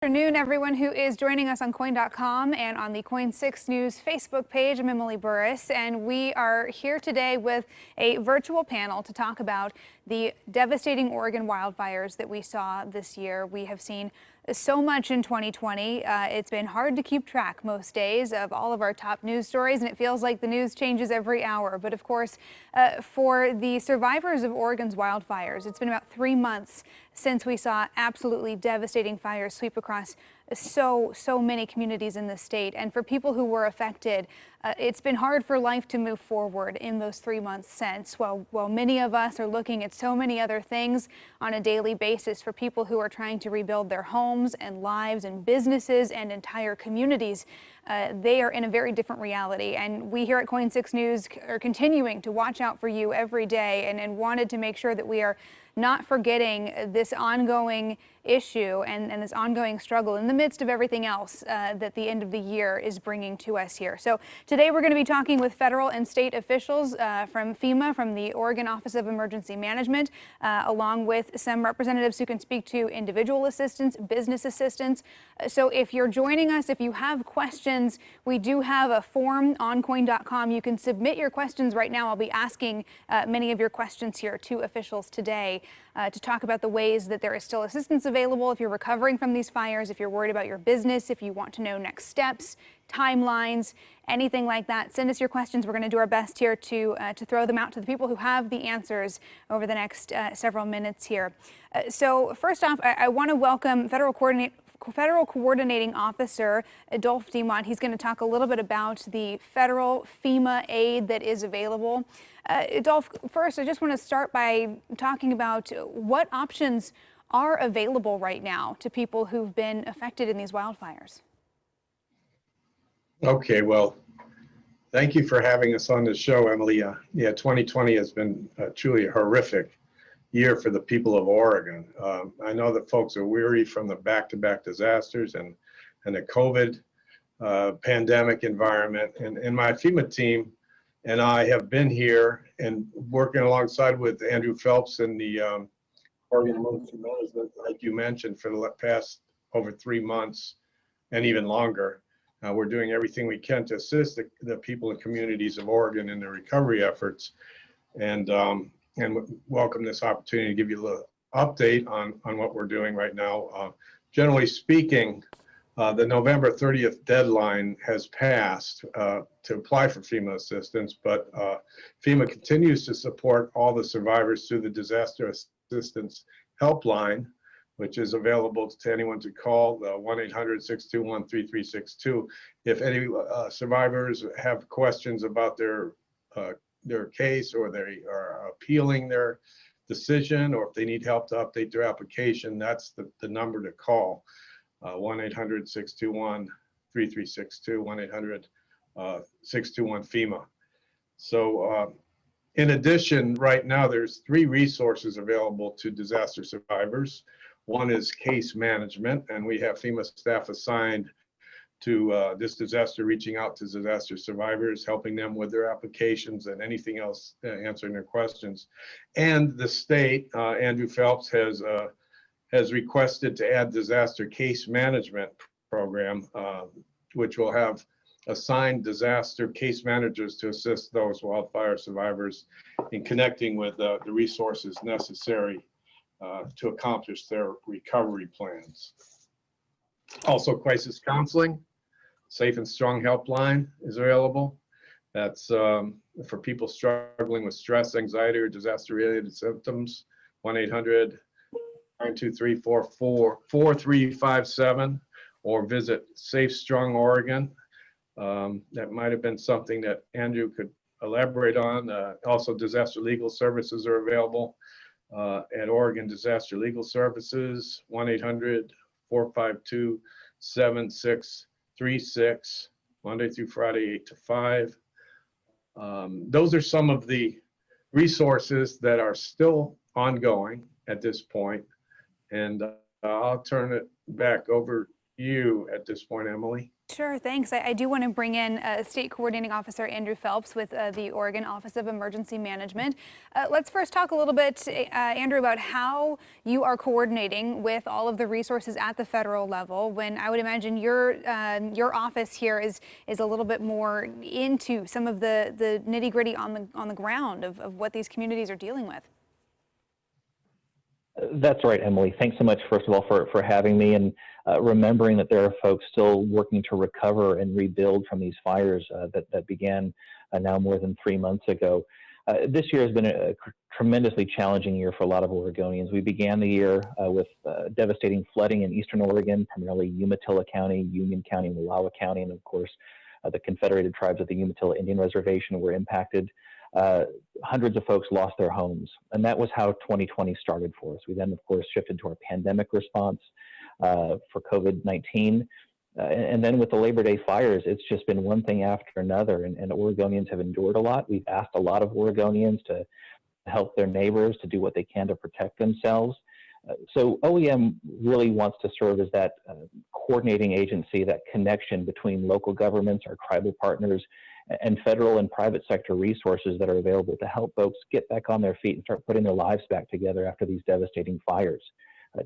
Good afternoon, everyone who is joining us on KOIN.com and on the KOIN 6 News Facebook page. I'm Emily Burris, and we are here today with a virtual panel to talk about the devastating Oregon wildfires that we saw this year. We have seen so much in 2020. It's been hard to keep track most days of all of our top news stories, and it feels like the news changes every hour. But of course, for the survivors of Oregon's wildfires, it's been about 3 months since we saw absolutely devastating fires sweep across so many communities in the state. And for people who were affected, it's been hard for life to move forward in those 3 months since. While many of us are looking at so many other things on a daily basis, for people who are trying to rebuild their homes and lives and businesses and entire communities, they are in a very different reality. And we here at KOIN 6 News are continuing to watch out for you every day and wanted to make sure that we are not forgetting this ongoing issue and this ongoing struggle in the midst of everything else that the end of the year is bringing to us here. So today we're going to be talking with federal and state officials from FEMA, from the Oregon Office of Emergency Management, along with some representatives who can speak to individual assistance, business assistance. So if you're joining us, if you have questions, we do have a form on KOIN.com. You can submit your questions right now. I'll be asking many of your questions here to officials today to talk about the ways that there is still assistance available if you're recovering from these fires, if you're worried about your business, if you want to know next steps, timelines, anything like that. Send us your questions. We're going to do our best here to throw them out to the people who have the answers over the next several minutes here. So first off, I want to welcome Federal Coordinating Officer Adolph Dimont. He's going to talk a little bit about the federal FEMA aid that is available. Adolph, first, I just want to start by talking about what options are available right now to people who've been affected in these wildfires. Okay, well, thank you for having us on the show, Emily. Yeah, 2020 has been truly a horrific year for the people of Oregon. I know that folks are weary from the back-to-back disasters and the COVID pandemic environment. And my FEMA team and I have been here and working alongside with Andrew Phelps and the Oregon Emergency Management, like you mentioned, for the past over 3 months and even longer. We're doing everything we can to assist the people and communities of Oregon in their recovery efforts, and welcome this opportunity to give you a little update on what we're doing right now. Generally speaking, the November 30th deadline has passed to apply for FEMA assistance, but FEMA continues to support all the survivors through the Disaster Assistance Helpline, which is available to anyone to call, 1-800-621-3362. If any survivors have questions about their case, or they are appealing their decision, or if they need help to update their application, that's the number to call, 1-800-621-3362, 1-800-621-FEMA. So in addition, right now there's 3 resources available to disaster survivors. One is case management, and we have FEMA staff assigned to this disaster, reaching out to disaster survivors, helping them with their applications and anything else, answering their questions. And the state, Andrew Phelps has requested to add disaster case management program, which will have assigned disaster case managers to assist those wildfire survivors in connecting with the resources necessary to accomplish their recovery plans. Also, crisis counseling, Safe and Strong Helpline is available. That's for people struggling with stress, anxiety, or disaster-related symptoms. 1-800-923-4357, or visit Safe Strong Oregon. That might have been something that Andrew could elaborate on. Also, disaster legal services are available at Oregon Disaster Legal Services, 1-800-452-7636, Monday through Friday, 8 to 5. Those are some of the resources that are still ongoing at this point. And I'll turn it back over you at this point, Emily. Sure, thanks. I do want to bring in State Coordinating Officer Andrew Phelps with the Oregon Office of Emergency Management. Let's first talk a little bit, Andrew, about how you are coordinating with all of the resources at the federal level, when I would imagine your office here is a little bit more into some of the nitty-gritty on the ground of what these communities are dealing with. That's right, Emily. Thanks so much, first of all, for having me, and remembering that there are folks still working to recover and rebuild from these fires that began now more than 3 months ago. This year has been a tremendously challenging year for a lot of Oregonians. We began the year with devastating flooding in eastern Oregon, primarily Umatilla County, Union County, Wallowa County, and of course, the Confederated Tribes of the Umatilla Indian Reservation were impacted. Hundreds of folks lost their homes, and that was how 2020 started for us. We then, of course, shifted to our pandemic response for COVID-19, and then with the Labor Day fires, it's just been one thing after another, and Oregonians have endured a lot. We've asked a lot of Oregonians to help their neighbors, to do what they can to protect themselves. So OEM really wants to serve as that coordinating agency, that connection between local governments, our tribal partners, and federal and private sector resources that are available to help folks get back on their feet and start putting their lives back together after these devastating fires.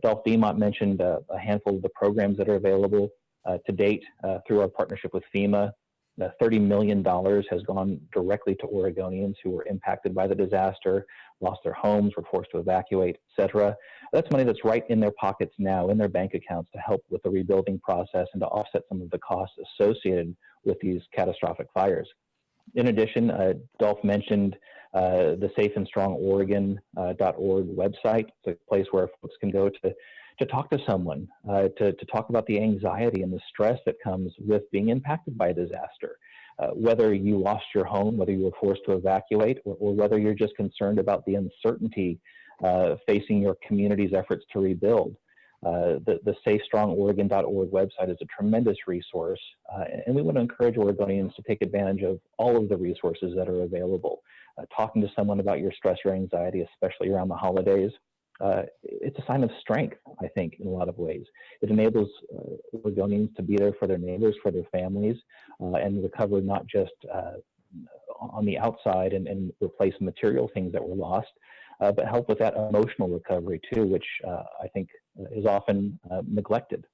Dolph Demont mentioned a handful of the programs that are available to date through our partnership with FEMA. $30 million has gone directly to Oregonians who were impacted by the disaster, lost their homes, were forced to evacuate, etc. That's money that's right in their pockets now, in their bank accounts, to help with the rebuilding process and to offset some of the costs associated with these catastrophic fires. In addition, Dolph mentioned the safeandstrongoregon.org website. It's a place where folks can go to talk to someone, to talk about the anxiety and the stress that comes with being impacted by a disaster. Whether you lost your home, whether you were forced to evacuate, or whether you're just concerned about the uncertainty facing your community's efforts to rebuild. The safestrong.oregon.org website is a tremendous resource, and we want to encourage Oregonians to take advantage of all of the resources that are available. Talking to someone about your stress or anxiety, especially around the holidays, it's a sign of strength, I think, in a lot of ways. It enables Oregonians to be there for their neighbors, for their families, and recover not just on the outside and replace material things that were lost, but help with that emotional recovery too, which I think is often neglected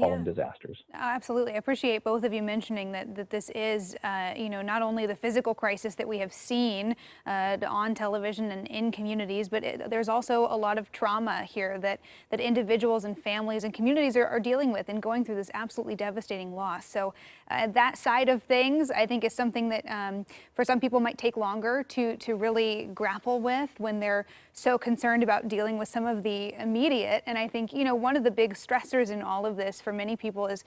following disasters. Absolutely. I appreciate both of you mentioning that this is, not only the physical crisis that we have seen on television and in communities, but there's also a lot of trauma here that individuals and families and communities are dealing with and going through this absolutely devastating loss. So that side of things, I think, is something that for some people might take longer to really grapple with when they're so concerned about dealing with some of the immediate. And I think, one of the big stressors in all of this for many people is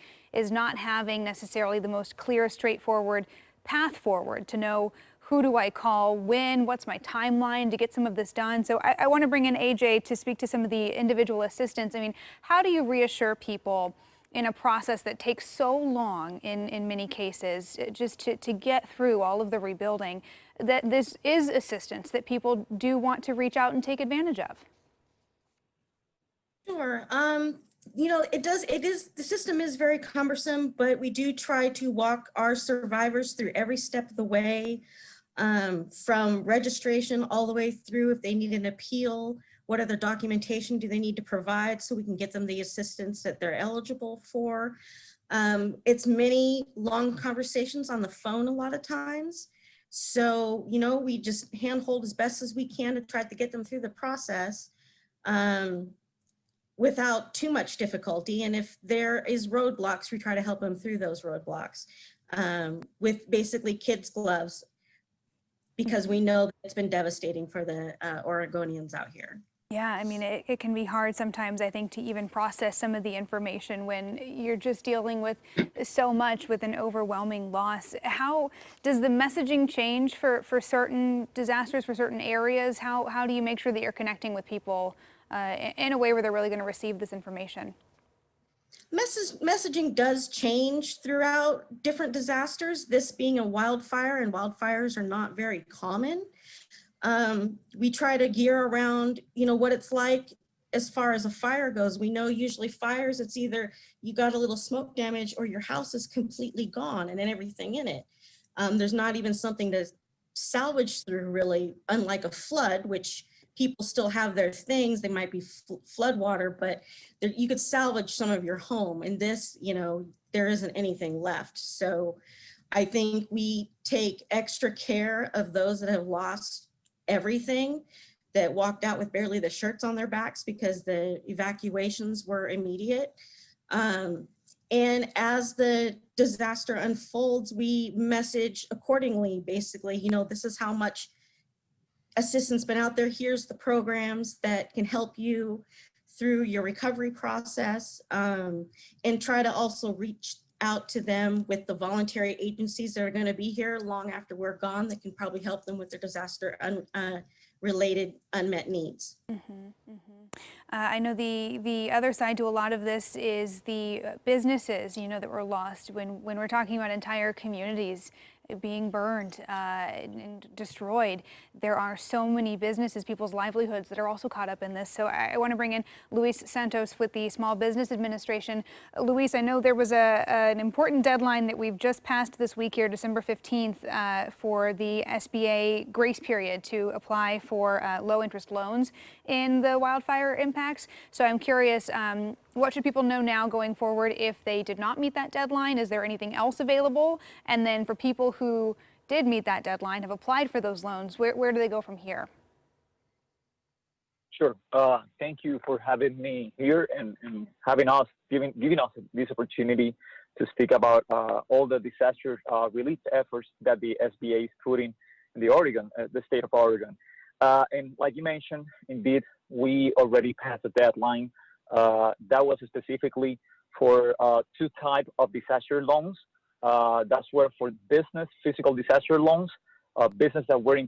not having necessarily the most clear, straightforward path forward to know who do I call, when, what's my timeline to get some of this done. So I want to bring in AJ to speak to some of the individual assistance. I mean, how do you reassure people in a process that takes so long in many cases, just to get through all of the rebuilding, that this is assistance that people do want to reach out and take advantage of? Sure. The system is very cumbersome, but we do try to walk our survivors through every step of the way, from registration all the way through if they need an appeal, what other documentation do they need to provide so we can get them the assistance that they're eligible for. It's many long conversations on the phone a lot of times. So, we just handhold as best as we can to try to get them through the process. Without too much difficulty. And if there is roadblocks, we try to help them through those roadblocks with basically kids' gloves, because we know that it's been devastating for the Oregonians out here. Yeah, I mean, it can be hard sometimes, I think, to even process some of the information when you're just dealing with so much with an overwhelming loss. How does the messaging change for certain disasters, for certain areas? How do you make sure that you're connecting with people in a way where they're really going to receive this information? Messaging does change throughout different disasters, this being a wildfire, and wildfires are not very common. We try to gear around, what it's like as far as a fire goes, we know usually fires, it's either you got a little smoke damage or your house is completely gone and then everything in it. There's not even something to salvage through, really, unlike a flood, which people still have their things. They might be flood water, but you could salvage some of your home. And this, you know, there isn't anything left. So I think we take extra care of those that have lost everything, that walked out with barely the shirts on their backs because the evacuations were immediate. And as the disaster unfolds, we message accordingly. Basically, you know, this is how much assistance been out there. Here's the programs that can help you through your recovery process, and try to also reach out to them with the voluntary agencies that are going to be here long after we're gone, that can probably help them with their disaster related unmet needs. I know the other side to a lot of this is the businesses, you know, that were lost when we're talking about entire communities being burned and destroyed. There are so many businesses, people's livelihoods that are also caught up in this. So I want to bring in Luis Santos with the Small Business Administration. Luis, I know there was an important deadline that we've just passed this week here, December 15th, for the SBA grace period to apply for low interest loans in the wildfire impacts. So I'm curious, what should people know now going forward if they did not meet that deadline? Is there anything else available? And then for people who did meet that deadline, have applied for those loans, where do they go from here? Sure. Thank you for having me here and having us, giving us this opportunity to speak about all the disaster relief efforts that the SBA is putting in the state of Oregon. And like you mentioned, indeed, we already passed the deadline. That was specifically for two types of disaster loans. That's where for business, physical disaster loans, business that were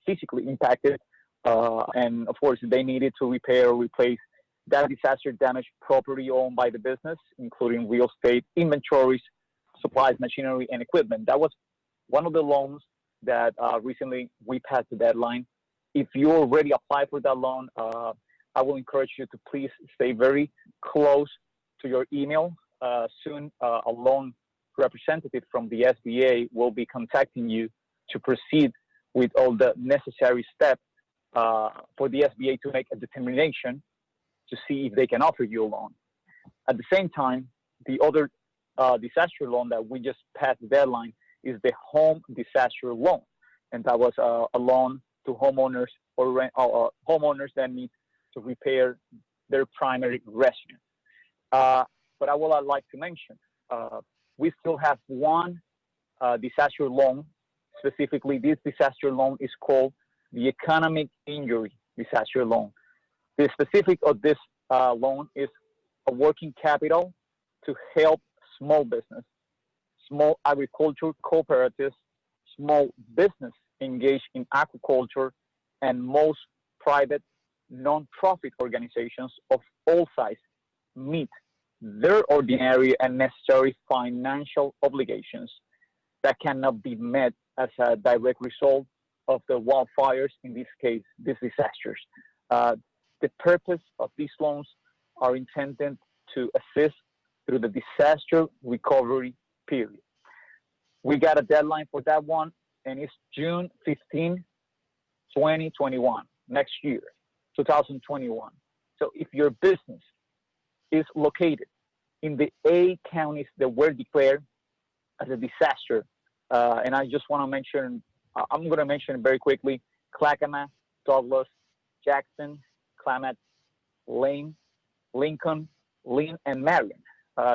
physically impacted, and of course they needed to repair or replace that disaster damaged property owned by the business, including real estate, inventories, supplies, machinery, and equipment. That was one of the loans that recently we passed the deadline. If you already applied for that loan, I will encourage you to please stay very close to your email. Soon, a loan representative from the SBA will be contacting you to proceed with all the necessary steps for the SBA to make a determination to see if they can offer you a loan. At the same time, the other disaster loan that we just passed the deadline is the home disaster loan. And that was a loan to homeowners or homeowners that need to repair their primary residence. But I would like to mention, we still have one disaster loan. Specifically, this disaster loan is called the Economic Injury Disaster Loan. The specific of this loan is a working capital to help small business, small agriculture cooperatives, small business engaged in agriculture, and most private non-profit organizations of all sizes meet their ordinary and necessary financial obligations that cannot be met as a direct result of the wildfires, in this case, these disasters. The purpose of these loans are intended to assist through the disaster recovery period. We got a deadline for that one, and it's June 15, 2021, next year, 2021. So if your business is located in the 8 counties that were declared as a disaster, and I just want to mention, I'm going to mention very quickly, Clackamas, Douglas, Jackson, Klamath, Lane, Lincoln, Lynn, and Marion.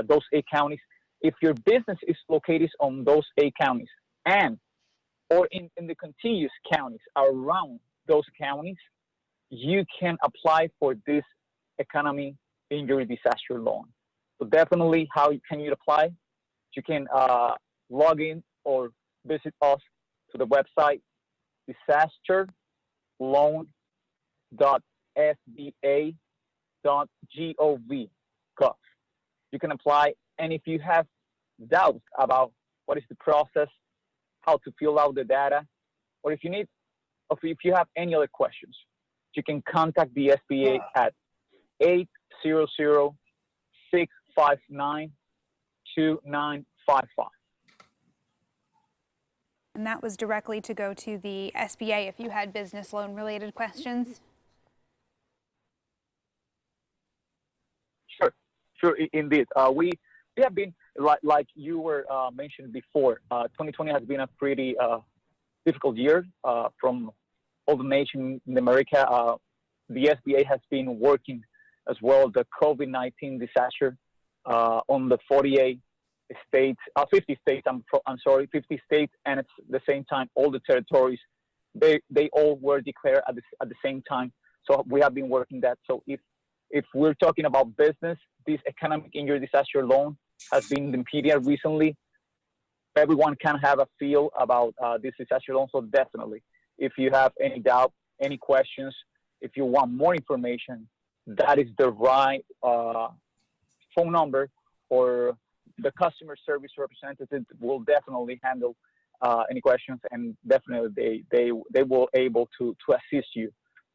Those 8 counties. If your business is located on those 8 counties or in the contiguous counties around those counties, you can apply for this Economic Injury Disaster Loan. So definitely, how can you apply? You can log in or visit us to the website disasterloan.sba.gov. You can apply, and if you have doubts about what is the process, how to fill out the data, or if you have any other questions, you can contact the SBA at 800-659-2955. And that was directly to go to the SBA if you had business loan related questions. Sure, indeed. We have been, like you were mentioned before, 2020 has been a pretty difficult year from all the nations in America. The SBA has been working as well the COVID-19 disaster on the 48 states, 50 states, 50 states, and at the same time, all the territories, they all were declared at the same time. So we have been working that. So if we're talking about business, this economic injury disaster loan has been in the media recently. Everyone can have a feel about this disaster loan. So definitely, if you have any doubt, any questions, if you want more information, that is the right phone number, or the customer service representative will definitely handle any questions, and definitely they will able to assist you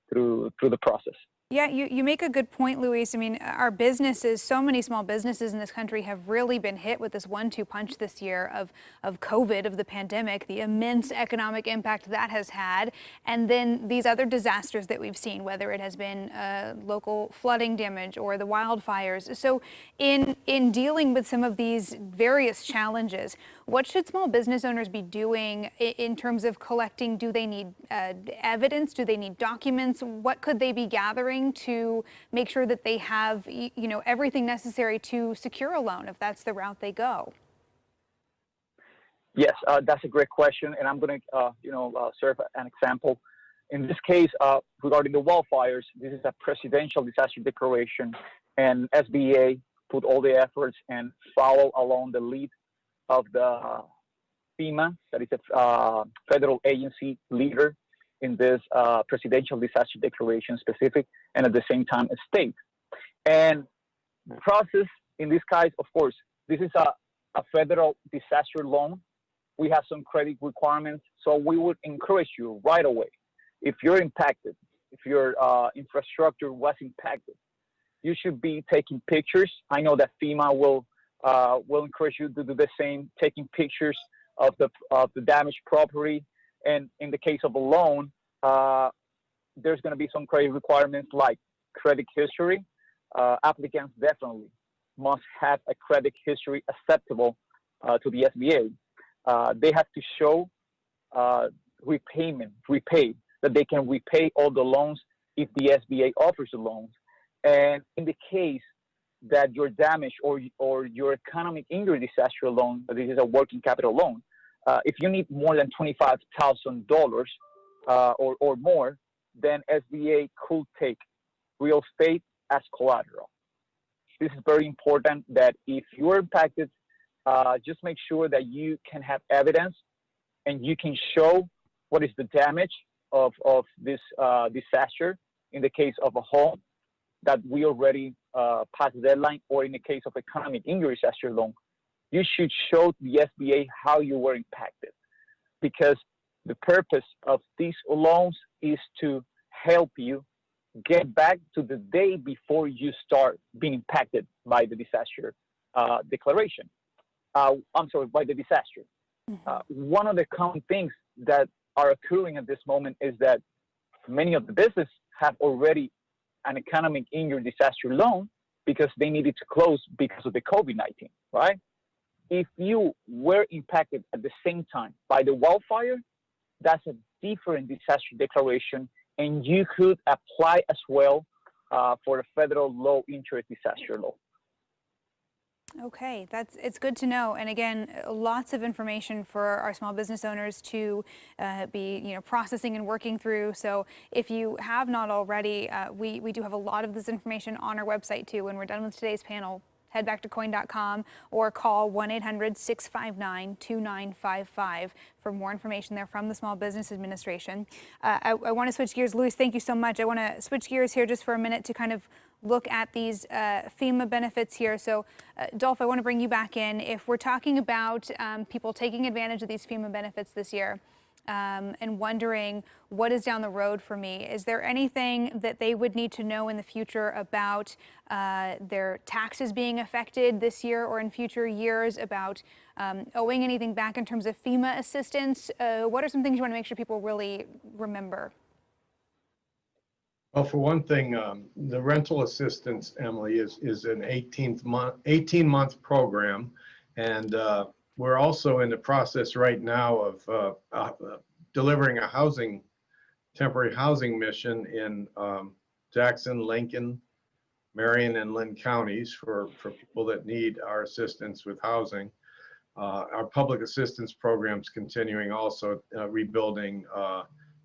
through the process. Yeah, you make a good point, Luis. I mean, our businesses, so many small businesses in this country have really been hit with this 1-2 punch this year of COVID, of the pandemic, the immense economic impact that has had, and then these other disasters that we've seen, whether it has been local flooding damage or the wildfires. So in dealing with some of these various challenges, what should small business owners be doing in terms of collecting? Do they need evidence? Do they need documents? What could they be gathering to make sure that they have, everything necessary to secure a loan if that's the route they go? Yes, that's a great question, and I'm going to serve an example. In this case, regarding the wildfires, this is a presidential disaster declaration, and SBA put all the efforts and follow along the lead of the FEMA, that is a federal agency leader in this presidential disaster declaration specific, and at the same time a state. And the process in this case, of course, this is a federal disaster loan. We have some credit requirements, so we would encourage you right away, if you're impacted, if your infrastructure was impacted, you should be taking pictures. I know that FEMA will encourage you to do the same, taking pictures of the damaged property. And in the case of a loan, there's going to be some credit requirements like credit history. Applicants definitely must have a credit history acceptable to the SBA. They have to show repay, that they can repay all the loans if the SBA offers the loans. And in the case that your damage or your economic injury disaster loan, this is a working capital loan, if you need more than $25,000 or more, then SBA could take real estate as collateral. This is very important, that if you're impacted, just make sure that you can have evidence and you can show what is the damage of this disaster. In the case of a home that we already passed the deadline, or in the case of economic injury disaster loan, you should show the SBA how you were impacted, because the purpose of these loans is to help you get back to the day before you start being impacted by the disaster declaration. By the disaster. One of the common things that are occurring at this moment is that many of the businesses have already an economic injury disaster loan because they needed to close because of the COVID-19, right? If you were impacted at the same time by the wildfire, that's a different disaster declaration, and you could apply as well for a federal low interest disaster loan. Okay, it's good to know. And again, lots of information for our small business owners to be processing and working through. So if you have not already, we do have a lot of this information on our website too. When we're done with today's panel, head back to KOIN.com or call 1-800-659-2955 for more information there from the Small Business Administration. I want to switch gears. Luis, thank you so much. I want to switch gears here just for a minute to kind of look at these FEMA benefits here. So, Dolph, I want to bring you back in. If we're talking about people taking advantage of these FEMA benefits this year, and wondering what is down the road for me. Is there anything that they would need to know in the future about their taxes being affected this year or in future years, about owing anything back in terms of FEMA assistance? What are some things you want to make sure people really remember? Well, for one thing, the rental assistance, Emily, is an 18-month program, and we're also in the process right now of delivering a temporary housing mission in Jackson, Lincoln, Marion, and Lynn counties for people that need our assistance with housing. Our public assistance programs continuing, also rebuilding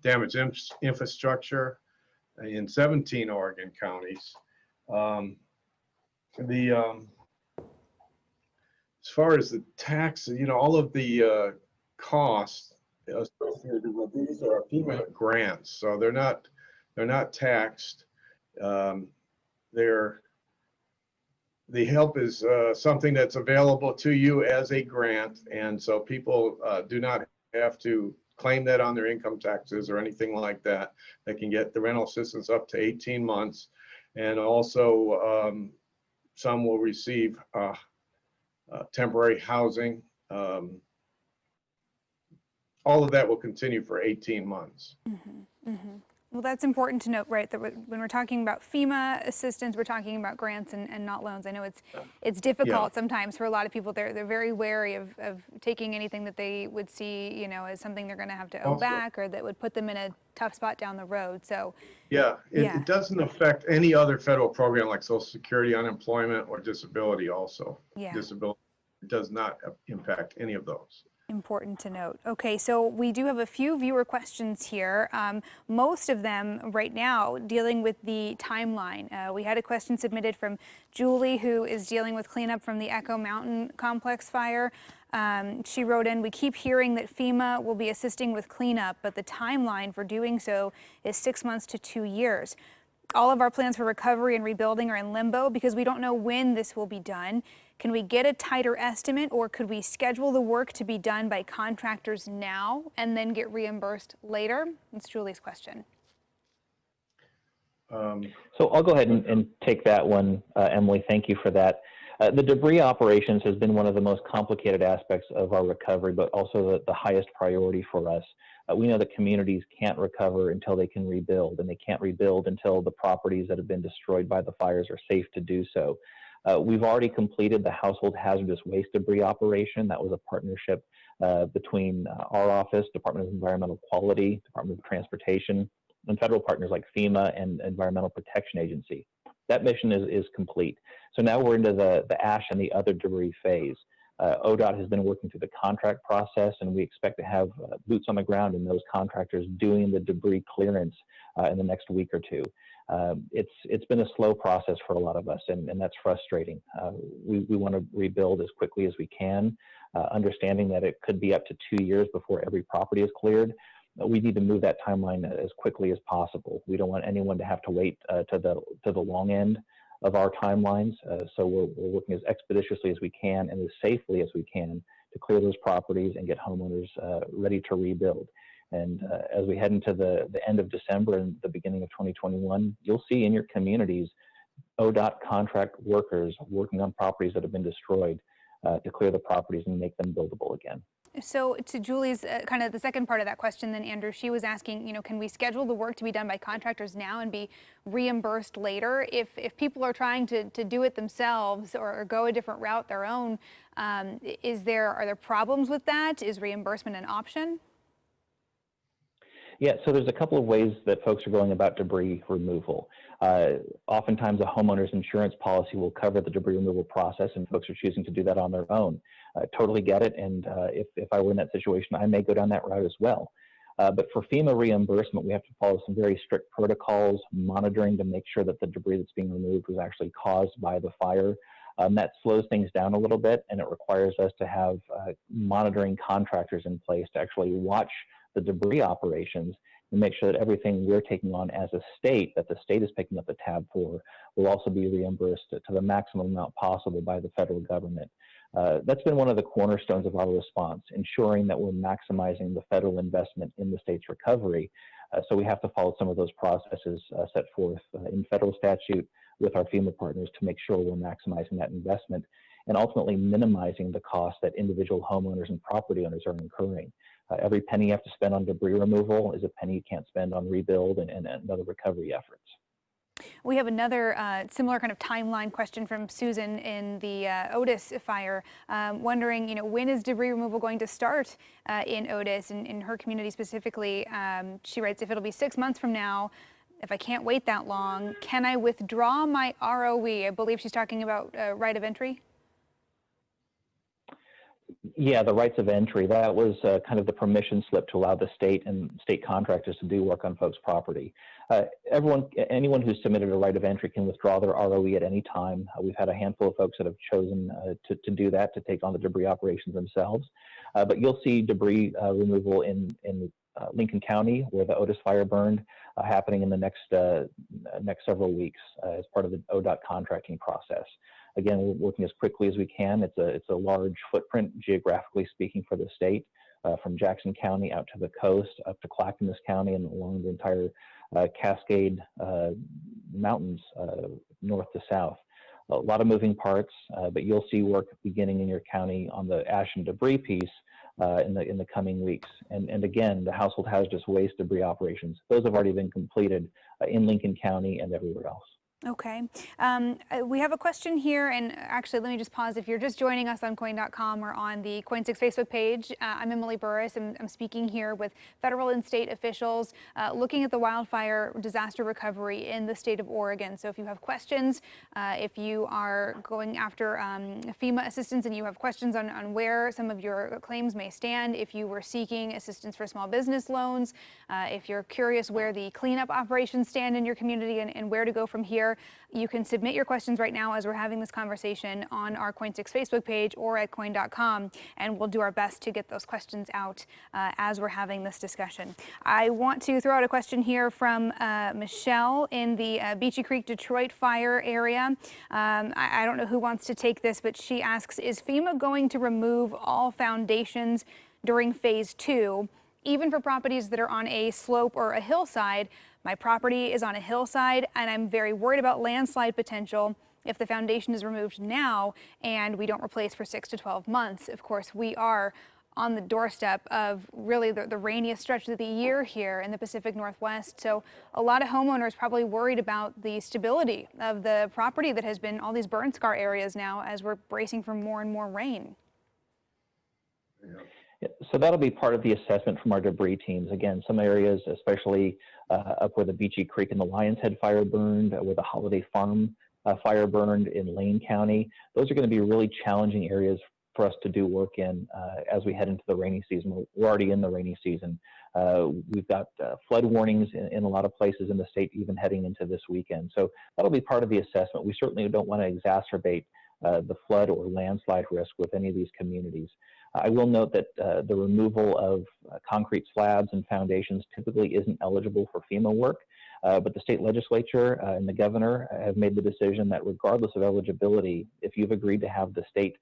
damaged infrastructure in 17 Oregon counties. As far as the tax, all of the costs associated with these are FEMA grants, so they're not taxed. The help is something that's available to you as a grant, and so people do not have to claim that on their income taxes or anything like that. They can get the rental assistance up to 18 months. And also some will receive temporary housing. All of that will continue for 18 months. Mm-hmm, mm-hmm. Well, that's important to note, right, that when we're talking about FEMA assistance, we're talking about grants and not loans. I know it's difficult sometimes for a lot of people. They're very wary of taking anything that they would see, as something they're going to have to owe back, or that would put them in a tough spot down the road. So it doesn't affect any other federal program like Social Security, unemployment, or disability also. Disability does not impact any of those. Important to note. Okay, so we do have a few viewer questions here. Most of them right now dealing with the timeline. We had a question submitted from Julie, who is dealing with cleanup from the Echo Mountain Complex fire. She wrote in, we keep hearing that FEMA will be assisting with cleanup, but the timeline for doing so is 6 months to 2 years. All of our plans for recovery and rebuilding are in limbo because we don't know when this will be done. Can we get a tighter estimate, or could we schedule the work to be done by contractors now and then get reimbursed later? That's Julie's question. So I'll go ahead and take that one, Emily. Thank you for that. The debris operations has been one of the most complicated aspects of our recovery, but also the highest priority for us. We know that communities can't recover until they can rebuild, and they can't rebuild until the properties that have been destroyed by the fires are safe to do so. We've already completed the household hazardous waste debris operation. That was a partnership between our office, Department of Environmental Quality, Department of Transportation, and federal partners like FEMA and Environmental Protection Agency. That mission is complete. So now we're into the ash and the other debris phase. ODOT has been working through the contract process, and we expect to have boots on the ground and those contractors doing the debris clearance in the next week or two. It's been a slow process for a lot of us, and that's frustrating. We want to rebuild as quickly as we can, understanding that it could be up to 2 years before every property is cleared. We need to move that timeline as quickly as possible. We don't want anyone to have to wait to the long end of our timelines. So we're working as expeditiously as we can and as safely as we can to clear those properties and get homeowners ready to rebuild. And as we head into the end of December and the beginning of 2021, you'll see in your communities ODOT contract workers working on properties that have been destroyed to clear the properties and make them buildable again. So to Julie's kind of the second part of that question then, Andrew, she was asking, can we schedule the work to be done by contractors now and be reimbursed later? If people are trying to do it themselves or go a different route their own, are there problems with that? Is reimbursement an option? Yeah, so there's a couple of ways that folks are going about debris removal. Oftentimes a homeowner's insurance policy will cover the debris removal process, and folks are choosing to do that on their own. Totally get it, and if I were in that situation, I may go down that route as well. But for FEMA reimbursement, we have to follow some very strict protocols, monitoring to make sure that the debris that's being removed was actually caused by the fire. That slows things down a little bit, and it requires us to have monitoring contractors in place to actually watch the debris operations and make sure that everything we're taking on as a state, that the state is picking up the tab for, will also be reimbursed to the maximum amount possible by the federal government. That's been one of the cornerstones of our response, ensuring that we're maximizing the federal investment in the state's recovery. So we have to follow some of those processes set forth in federal statute with our FEMA partners to make sure we're maximizing that investment and ultimately minimizing the cost that individual homeowners and property owners are incurring. Every penny you have to spend on debris removal is a penny you can't spend on rebuild and other recovery efforts. We have another similar kind of timeline question from Susan in the Otis fire, wondering, when is debris removal going to start in Otis and in her community specifically? She writes, if it'll be 6 months from now, if I can't wait that long, can I withdraw my ROE? I believe she's talking about right of entry. Yeah, the rights of entry. That was kind of the permission slip to allow the state and state contractors to do work on folks' property. Anyone who's submitted a right of entry can withdraw their ROE at any time. We've had a handful of folks that have chosen to do that, to take on the debris operations themselves. But you'll see debris removal in Lincoln County, where the Otis fire burned, happening in the next several weeks as part of the ODOT contracting process. Again, we're working as quickly as we can. It's a large footprint, geographically speaking, for the state, from Jackson County out to the coast, up to Clackamas County, and along the entire Cascade Mountains, north to south. A lot of moving parts, but you'll see work beginning in your county on the ash and debris piece in the coming weeks. And again, the household hazardous waste debris operations, those have already been completed in Lincoln County and everywhere else. Okay. We have a question here, and actually, let me just pause. If you're just joining us on KOIN.com or on the KOIN 6 Facebook page, I'm Emily Burris. I'm speaking here with federal and state officials looking at the wildfire disaster recovery in the state of Oregon. So if you have questions, if you are going after FEMA assistance and you have questions on where some of your claims may stand, if you were seeking assistance for small business loans, if you're curious where the cleanup operations stand in your community and where to go from here, you can submit your questions right now as we're having this conversation on our KOIN 6 Facebook page or at KOIN.com, and we'll do our best to get those questions out as we're having this discussion. I want to throw out a question here from Michelle in the Beachy Creek, Detroit fire area. I don't know who wants to take this, but she asks, is FEMA going to remove all foundations during phase 2, even for properties that are on a slope or a hillside? My property is on a hillside, and I'm very worried about landslide potential if the foundation is removed now and we don't replace for 6 to 12 months. Of course, we are on the doorstep of really the rainiest stretch of the year here in the Pacific Northwest. So a lot of homeowners probably worried about the stability of the property that has been all these burn scar areas now as we're bracing for more and more rain. Yeah. So that'll be part of the assessment from our debris teams. Again, some areas, especially up where the Beachy Creek and the Lion's Head fire burned, where the Holiday Farm fire burned in Lane County, those are going to be really challenging areas for us to do work in as we head into the rainy season. We're already in the rainy season. We've got flood warnings in a lot of places in the state, even heading into this weekend. So that'll be part of the assessment. We certainly don't want to exacerbate the flood or landslide risk with any of these communities. I will note that the removal of concrete slabs and foundations typically isn't eligible for FEMA work, but the state legislature and the governor have made the decision that regardless of eligibility, if you've agreed to have the state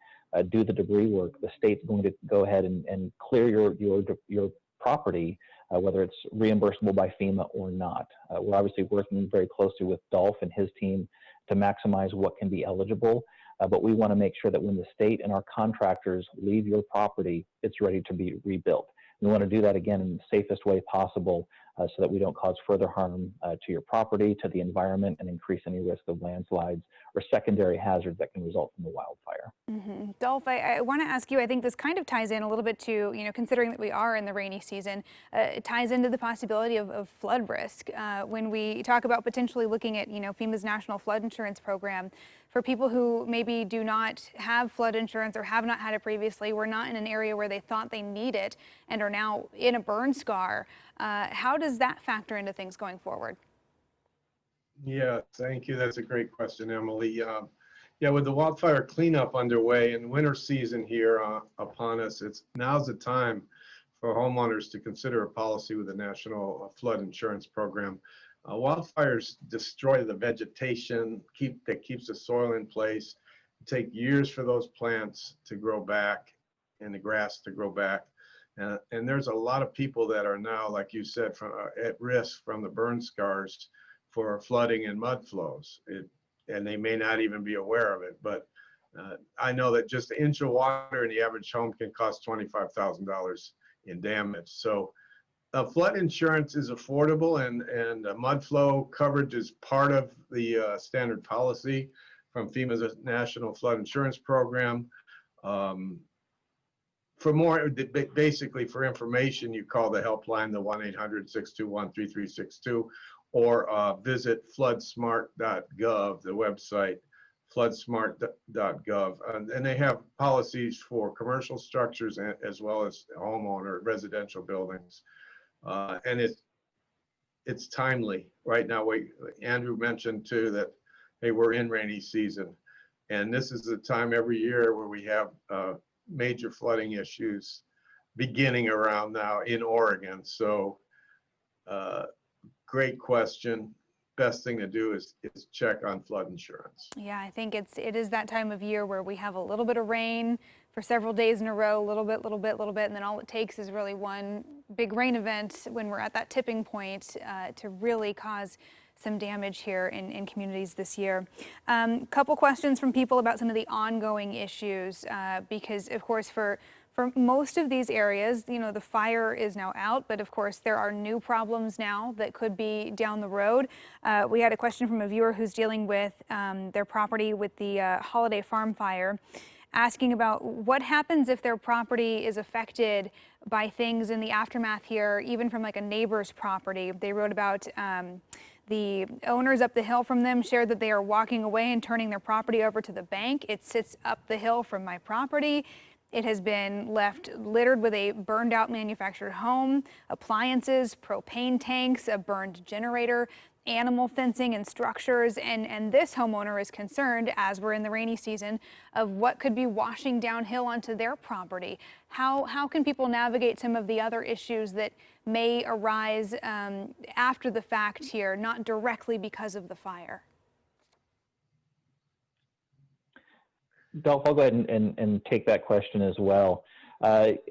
do the debris work, the state's going to go ahead and clear your property, whether it's reimbursable by FEMA or not. We're obviously working very closely with Dolph and his team to maximize what can be eligible. But we want to make sure that when the state and our contractors leave your property, it's ready to be rebuilt. We want to do that again in the safest way possible so that we don't cause further harm to your property, to the environment, and increase any risk of landslides or secondary hazards that can result from the wildfire. Mm-hmm. Dolph, I want to ask you, I think this kind of ties in a little bit to, considering that we are in the rainy season, it ties into the possibility of flood risk. When we talk about potentially looking at, FEMA's National Flood Insurance Program, for people who maybe do not have flood insurance or have not had it previously, were not in an area where they thought they need it and are now in a burn scar, how does that factor into things going forward? Yeah, thank you. That's a great question, Emily. Yeah, with the wildfire cleanup underway and winter season here upon us, now's the time for homeowners to consider a policy with the National Flood Insurance Program. Wildfires destroy the vegetation that keeps the soil in place, take years for those plants to grow back and the grass to grow back. And there's a lot of people that are now, like you said, at risk from the burn scars for flooding and mud flows. And they may not even be aware of it. But I know that just an inch of water in the average home can cost $25,000 in damage. So flood insurance is affordable, and mud flow coverage is part of the standard policy from FEMA's National Flood Insurance Program. For more, basically for information, you call the helpline, the 1-800-621-3362, or visit floodsmart.gov, the website, floodsmart.gov. And they have policies for commercial structures as well as homeowner residential buildings. And it's timely. Right now, Andrew mentioned too that, hey, we're in rainy season. And this is the time every year where we have major flooding issues beginning around now in Oregon. So great question. Best thing to do is check on flood insurance. Yeah, I think it is that time of year where we have a little bit of rain for several days in a row, little bit, and then all it takes is really one big rain event when we're at that tipping point to really cause some damage here in communities this year. Couple questions from people about some of the ongoing issues, because of course for most of these areas, you know, the fire is now out, but of course there are new problems now that could be down the road. We had a question from a viewer who's dealing with their property with the Holiday Farm fire, asking about what happens if their property is affected by things in the aftermath here, even from like a neighbor's property. They wrote about the owners up the hill from them shared that they are walking away and turning their property over to the bank. It sits up the hill from my property. It has been left littered with a burned out manufactured home, appliances, propane tanks, a burned generator, animal fencing and structures. And this homeowner is concerned, as we're in the rainy season, of what could be washing downhill onto their property. How can people navigate some of the other issues that may arise after the fact here, not directly because of the fire? Dolph, I'll go ahead and take that question as well.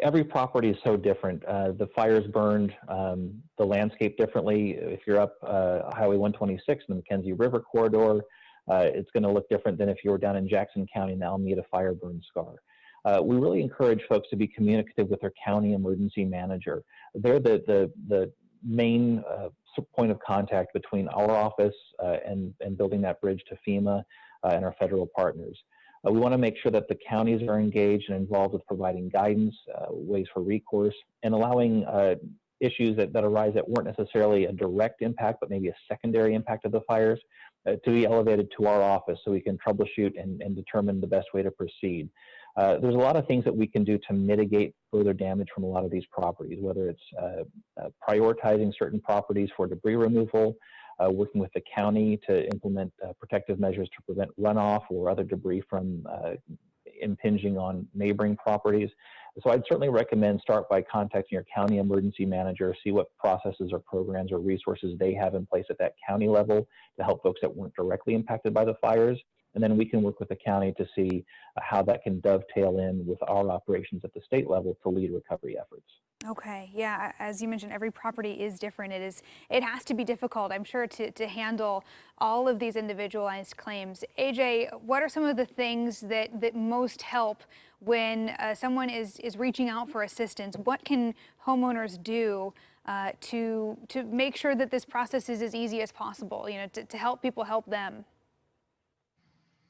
Every property is so different. The fires burned the landscape differently. If you're up Highway 126 in the Mackenzie River corridor, it's going to look different than if you were down in Jackson County and the Alameda fire burn scar. We really encourage folks to be communicative with their county emergency manager. They're the main point of contact between our office and building that bridge to FEMA and our federal partners. We want to make sure that the counties are engaged and involved with providing guidance, ways for recourse, and allowing issues that arise that weren't necessarily a direct impact, but maybe a secondary impact of the fires, to be elevated to our office so we can troubleshoot and determine the best way to proceed. There's a lot of things that we can do to mitigate further damage from a lot of these properties, whether it's prioritizing certain properties for debris removal, working with the county to implement protective measures to prevent runoff or other debris from impinging on neighboring properties. So I'd certainly recommend start by contacting your county emergency manager, see what processes or programs or resources they have in place at that county level to help folks that weren't directly impacted by the fires. And then we can work with the county to see how that can dovetail in with our operations at the state level to lead recovery efforts. Okay, yeah, as you mentioned, every property is different. It has to be difficult, I'm sure, to handle all of these individualized claims. AJ, what are some of the things that most help when someone is reaching out for assistance? What can homeowners do to make sure that this process is as easy as possible, you know, to help people help them?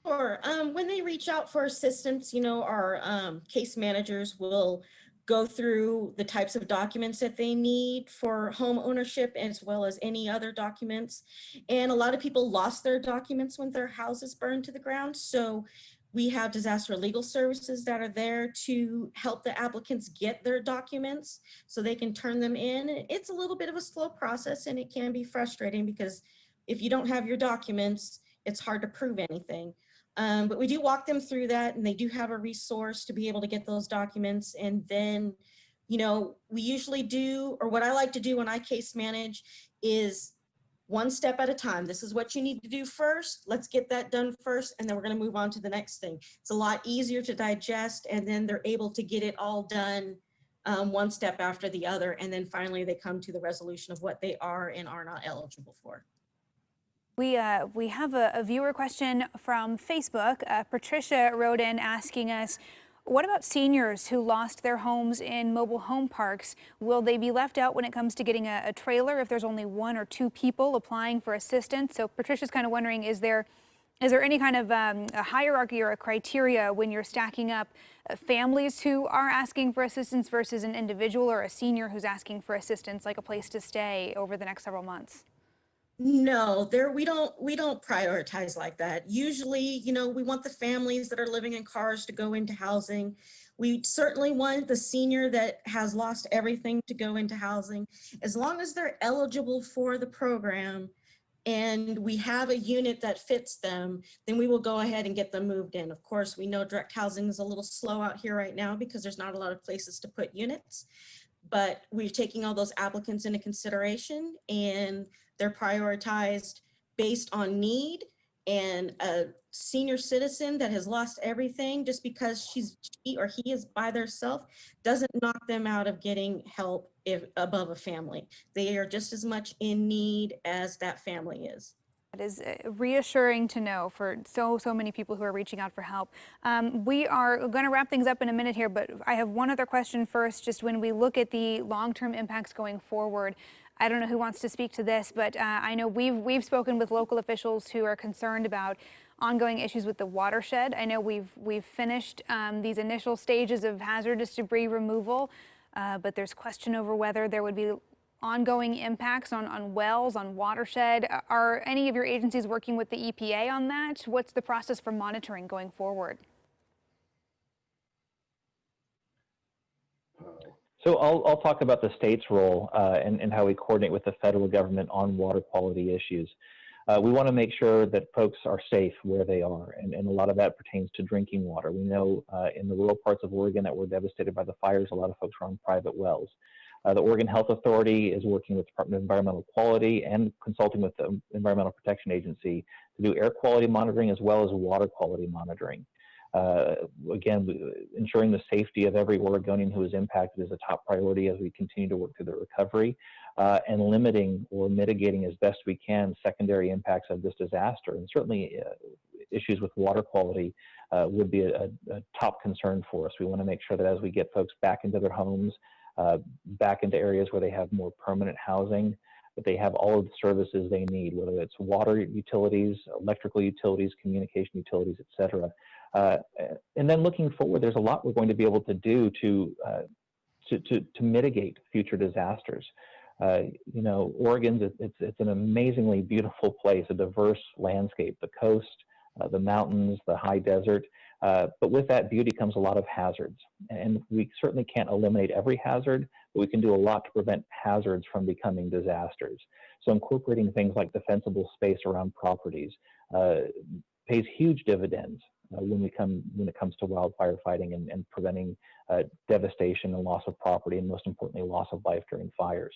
Sure. When they reach out for assistance, you know, our case managers will go through the types of documents that they need for home ownership as well as any other documents. And a lot of people lost their documents when their houses burned to the ground. So we have disaster legal services that are there to help the applicants get their documents so they can turn them in. It's a little bit of a slow process and it can be frustrating because if you don't have your documents, it's hard to prove anything. But we do walk them through that, and they do have a resource to be able to get those documents. And then, you know, we usually do, or what I like to do when I case manage is one step at a time. This is what you need to do first. Let's get that done first, and then we're going to move on to the next thing. It's a lot easier to digest, and then they're able to get it all done one step after the other. And then finally, they come to the resolution of what they are and are not eligible for. We have a viewer question from Facebook. Patricia wrote in asking us, what about seniors who lost their homes in mobile home parks? Will they be left out when it comes to getting a trailer if there's only one or two people applying for assistance? So Patricia's kind of wondering, is there any kind of a hierarchy or a criteria when you're stacking up families who are asking for assistance versus an individual or a senior who's asking for assistance, like a place to stay over the next several months? No, we don't prioritize like that. Usually, you know, we want the families that are living in cars to go into housing. We certainly want the senior that has lost everything to go into housing. As long as they're eligible for the program and we have a unit that fits them, then we will go ahead and get them moved in. Of course, we know direct housing is a little slow out here right now because there's not a lot of places to put units, but we're taking all those applicants into consideration, and they're prioritized based on need. And a senior citizen that has lost everything, just because she or he is by themselves, doesn't knock them out of getting help above a family. They are just as much in need as that family is. It is reassuring to know for so many people who are reaching out for help. We are going to wrap things up in a minute here, but I have one other question first. Just when we look at the long-term impacts going forward, I don't know who wants to speak to this, but I know we've spoken with local officials who are concerned about ongoing issues with the watershed. I know we've finished these initial stages of hazardous debris removal, but there's question over whether there would be ongoing impacts on wells, on watershed. Are any of your agencies working with the EPA on that? What's the process for monitoring going forward? So I'll talk about the state's role and how we coordinate with the federal government on water quality issues. We want to make sure that folks are safe where they are, and a lot of that pertains to drinking water. We know in the rural parts of Oregon that were devastated by the fires, a lot of folks are on private wells. The Oregon Health Authority is working with the Department of Environmental Quality and consulting with the Environmental Protection Agency to do air quality monitoring as well as water quality monitoring. Again, ensuring the safety of every Oregonian who is impacted is a top priority as we continue to work through the recovery, and limiting or mitigating as best we can secondary impacts of this disaster. And certainly issues with water quality would be a top concern for us. We want to make sure that as we get folks back into their homes, back into areas where they have more permanent housing, that they have all of the services they need, whether it's water utilities, electrical utilities, communication utilities, et cetera. And then looking forward, there's a lot we're going to be able to do to mitigate future disasters. You know, Oregon's it's an amazingly beautiful place, a diverse landscape, the coast, the mountains, the high desert. But with that beauty comes a lot of hazards. And we certainly can't eliminate every hazard, but we can do a lot to prevent hazards from becoming disasters. So incorporating things like defensible space around properties pays huge dividends when it comes to wildfire fighting and preventing devastation and loss of property, and most importantly, loss of life during fires.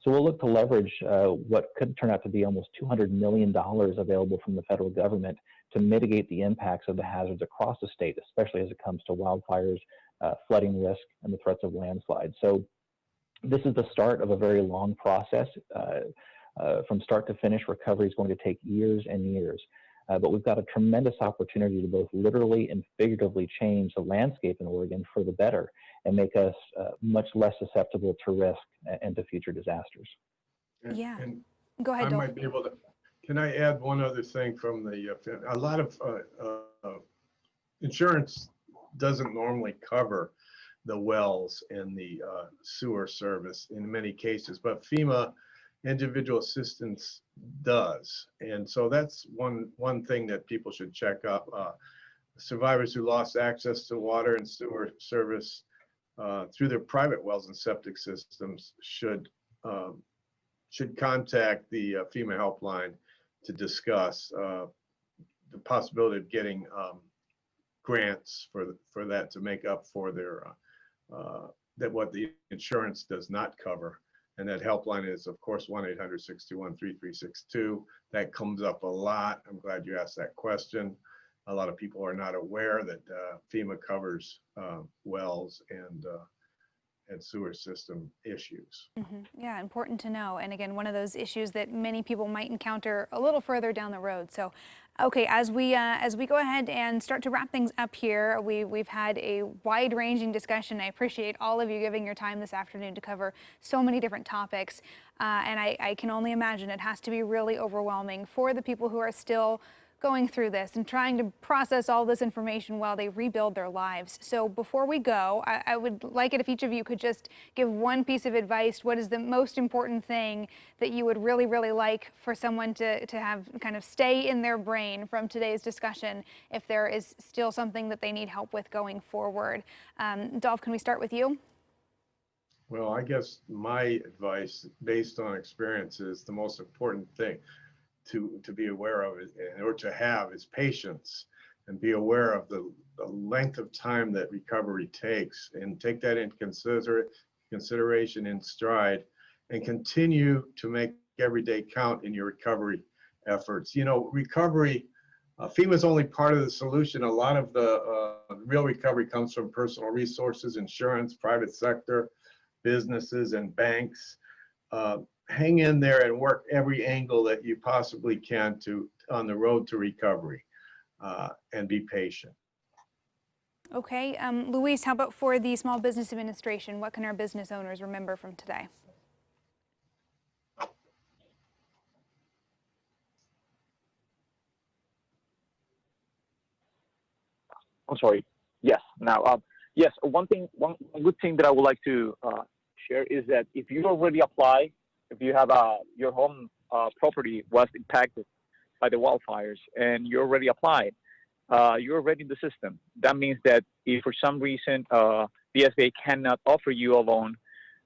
So we'll look to leverage what could turn out to be almost $200 million available from the federal government to mitigate the impacts of the hazards across the state, especially as it comes to wildfires, flooding risk, and the threats of landslides. So this is the start of a very long process. From start to finish, recovery is going to take years and years. But we've got a tremendous opportunity to both literally and figuratively change the landscape in Oregon for the better and make us much less susceptible to risk and to future disasters. Yeah. And go ahead, I Dole. might be able to, can I add one other thing from the, a lot of insurance doesn't normally cover the wells and the sewer service in many cases, but FEMA individual assistance does. And so that's one thing that people should check up. Survivors who lost access to water and sewer service through their private wells and septic systems should contact the FEMA helpline to discuss the possibility of getting grants for that to make up for their that what the insurance does not cover. And that helpline is, of course, 1-800-621-3362. That comes up a lot. I'm glad you asked that question. A lot of people are not aware that FEMA covers wells and sewer system issues. Yeah, important to know. And again, one of those issues that many people might encounter a little further down the road. So, okay, as we go ahead and start to wrap things up here, we've had a wide-ranging discussion. I appreciate all of you giving your time this afternoon to cover so many different topics. And I can only imagine it has to be really overwhelming for the people who are still going through this and trying to process all this information while they rebuild their lives. So before we go, I would like it if each of you could just give one piece of advice. What is the most important thing that you would really, really like for someone to have kind of stay in their brain from today's discussion if there is still something that they need help with going forward? Dolph, can we start with you? Well, I guess my advice based on experience is the most important thing to be aware of or to have is patience, and be aware of the length of time that recovery takes, and take that into consideration in stride, and continue to make every day count in your recovery efforts. You know, recovery, FEMA is only part of the solution. A lot of the real recovery comes from personal resources, insurance, private sector, businesses, and banks. Hang in there and work every angle that you possibly can on the road to recovery, and be patient. Okay, Luis, how about for the Small Business Administration? What can our business owners remember from today? I'm sorry. Yes. Now, yes. One good thing that I would like to share is that if you already apply, if you have your home property was impacted by the wildfires and you already applied, you're already in the system. That means that if for some reason the SBA cannot offer you a loan,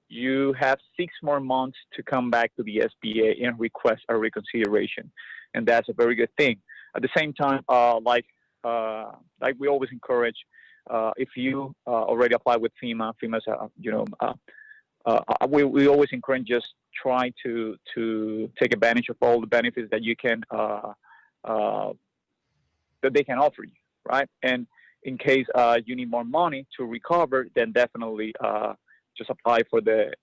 you have 6 more months to come back to the SBA and request a reconsideration, and that's a very good thing. At the same time, like we always encourage, if you already apply with FEMA, FEMA's we always encourage just try to take advantage of all the benefits that you can that they can offer you, right? And in case you need more money to recover, then definitely just apply for the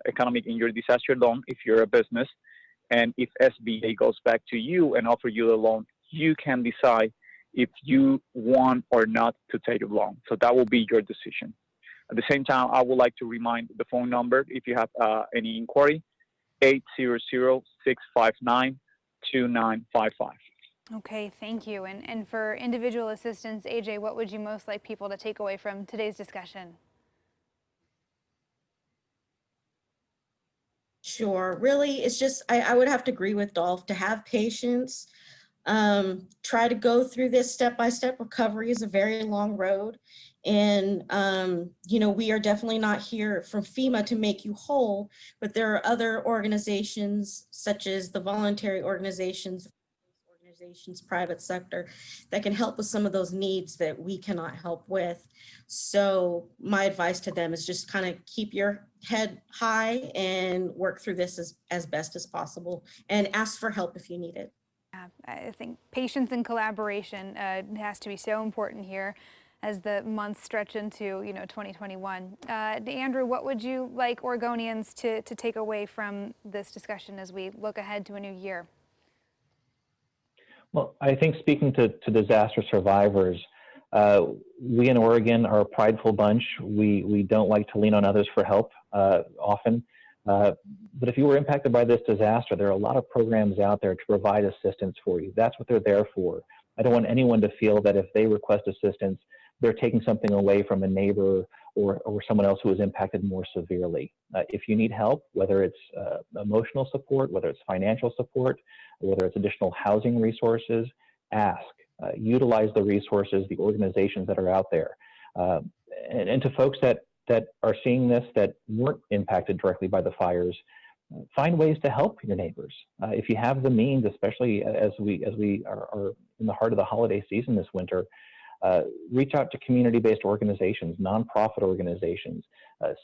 economic injury disaster loan if you're a business. And if SBA goes back to you and offer you the loan, you can decide if you want or not to take a loan. So that will be your decision. At the same time, I would like to remind the phone number if you have any inquiry, 800-659-2955. Okay, thank you. And for individual assistance, AJ, what would you most like people to take away from today's discussion? Sure. Really, it's just, I would have to agree with Dolph to have patience. Try to go through this step-by-step. Recovery is a very long road. And, we are definitely not here from FEMA to make you whole, but there are other organizations such as the voluntary organizations, private sector, that can help with some of those needs that we cannot help with. So my advice to them is just kind of keep your head high and work through this as best as possible, and ask for help if you need it. Yeah, I think patience and collaboration has to be so important here as the months stretch into 2021. Andrew, what would you like Oregonians to take away from this discussion as we look ahead to a new year? Well, I think speaking to disaster survivors, we in Oregon are a prideful bunch. We don't like to lean on others for help often. But if you were impacted by this disaster, there are a lot of programs out there to provide assistance for you. That's what they're there for. I don't want anyone to feel that if they request assistance, they're taking something away from a neighbor or someone else who is impacted more severely. If you need help, whether it's emotional support, whether it's financial support, whether it's additional housing resources, ask. Utilize the resources, the organizations that are out there. And to folks that are seeing this that weren't impacted directly by the fires, find ways to help your neighbors. If you have the means, especially as we are in the heart of the holiday season this winter, reach out to community-based organizations, nonprofit organizations.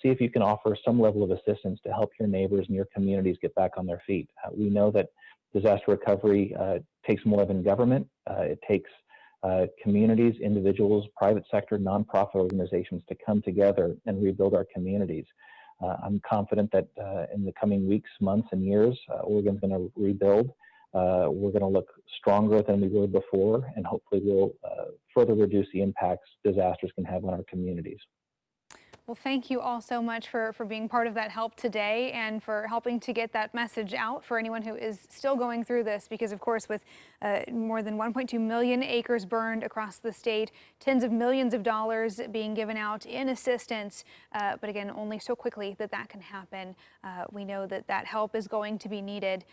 See if you can offer some level of assistance to help your neighbors and your communities get back on their feet. We know that disaster recovery takes more than government. It takes communities, individuals, private sector, nonprofit organizations to come together and rebuild our communities. I'm confident that in the coming weeks, months, and years, Oregon's going to rebuild. We're going to look stronger than we were before, and hopefully we'll further reduce the impacts disasters can have on our communities. Well, thank you all so much for being part of that help today and for helping to get that message out for anyone who is still going through this, because of course with more than 1.2 million acres burned across the state, tens of millions of dollars being given out in assistance, but again, only so quickly that can happen. We know that help is going to be needed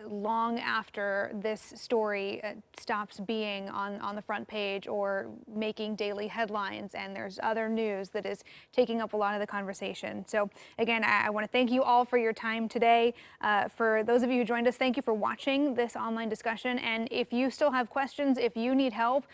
long after this story stops being on the front page or making daily headlines, and there's other news that is taking up a lot of the conversation. So again, I want to thank you all for your time today. For those of you who joined us, thank you for watching this online discussion. And if you still have questions, if you need help,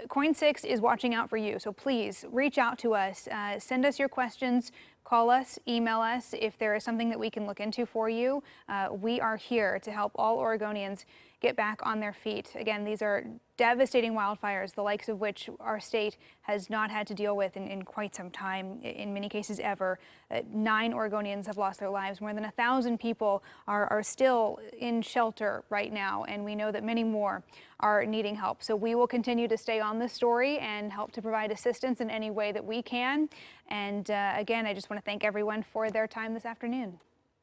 KOIN 6 is watching out for you. So please reach out to us, send us your questions, call us, email us if there is something that we can look into for you. We are here to help all Oregonians get back on their feet. Again, these are devastating wildfires, the likes of which our state has not had to deal with in quite some time, in many cases ever. 9 Oregonians have lost their lives. More than 1,000 people are still in shelter right now, and we know that many more are needing help. So we will continue to stay on this story and help to provide assistance in any way that we can. And again, I just want to thank everyone for their time this afternoon.